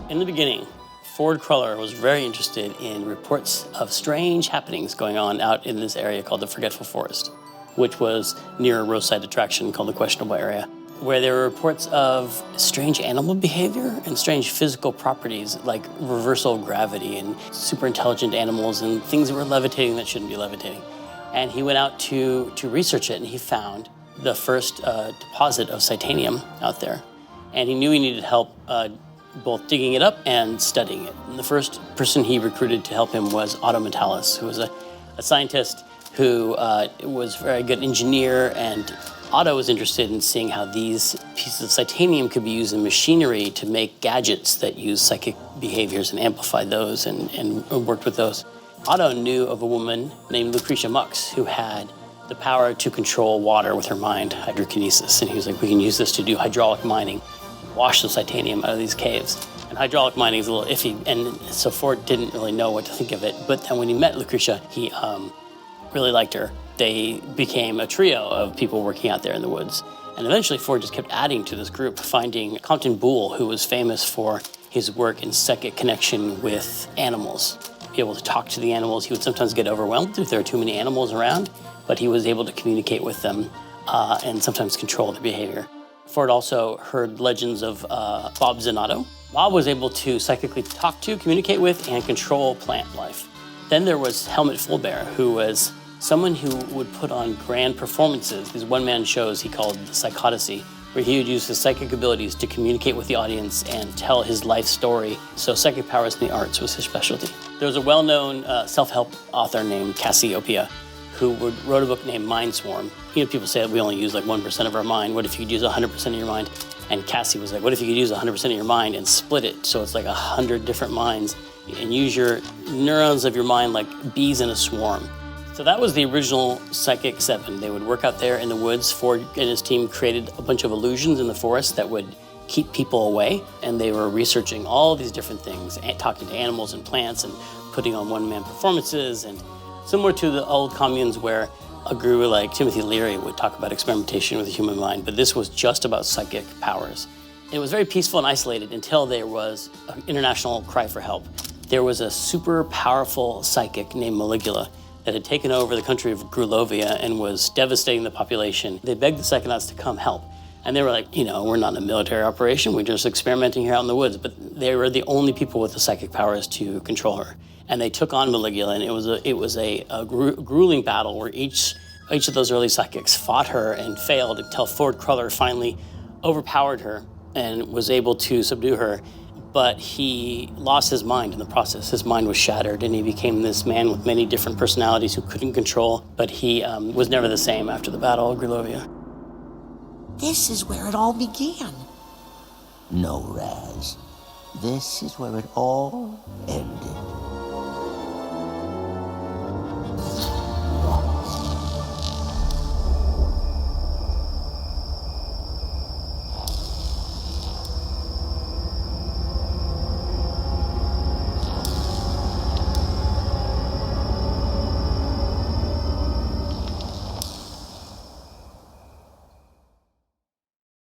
In the beginning, Ford Cruller was very interested in reports of strange happenings going on out in this area called the Forgetful Forest, which was near a roadside attraction called the Questionable Area, where there were reports of strange animal behavior and strange physical properties like reversal gravity and super intelligent animals and things that were levitating that shouldn't be levitating. And he went out to research it, and he found the first deposit of Psychonium out there. And he knew he needed help both digging it up and studying it. And the first person he recruited to help him was Otto Metalis, who was a scientist who was a very good engineer, and Otto was interested in seeing how these pieces of Psychonium could be used in machinery to make gadgets that use psychic behaviors and amplified those and worked with those. Otto knew of a woman named Lucretia Mux who had the power to control water with her mind, hydrokinesis. And he was like, we can use this to do hydraulic mining, wash the Psychonium out of these caves. And hydraulic mining is a little iffy, and so Ford didn't really know what to think of it. But then when he met Lucretia, he really liked her. They became a trio of people working out there in the woods. And eventually Ford just kept adding to this group, finding Compton Boole, who was famous for his work in psychic connection with animals. Be able to talk to the animals. He would sometimes get overwhelmed if there were too many animals around, but he was able to communicate with them and sometimes control their behavior. Ford also heard legends of Bob Zanotto. Bob was able to psychically talk to, communicate with, and control plant life. Then there was Helmut Fulbear, who was someone who would put on grand performances, these one-man shows he called the Psychodacy, where he would use his psychic abilities to communicate with the audience and tell his life story. So psychic powers in the arts was his specialty. There was a well-known self-help author named Cassiopeia who wrote a book named Mind Swarm. You know, people say that we only use like 1% of our mind. What if you could use 100% of your mind? And Cassie was like, what if you could use 100% of your mind and split it so it's like 100 different minds and use your neurons of your mind like bees in a swarm? So that was the original Psychic 7. They would work out there in the woods. Ford and his team created a bunch of illusions in the forest that would keep people away. And they were researching all these different things, talking to animals and plants and putting on one-man performances. And similar to the old communes where a guru like Timothy Leary would talk about experimentation with the human mind, but this was just about psychic powers. It was very peaceful and isolated until there was an international cry for help. There was a super powerful psychic named Maligula that had taken over the country of Grulovia and was devastating the population. They begged the Psychonauts to come help. And they were like, you know, we're not in a military operation, we're just experimenting here out in the woods. But they were the only people with the psychic powers to control her. And they took on Maligula, and it was a grueling battle where each of those early psychics fought her and failed until Ford Cruller finally overpowered her and was able to subdue her. But he lost his mind in the process. His mind was shattered, and he became this man with many different personalities who couldn't control, but he was never the same after the Battle of Grulovia. This is where it all began. No, Raz. This is where it all ended.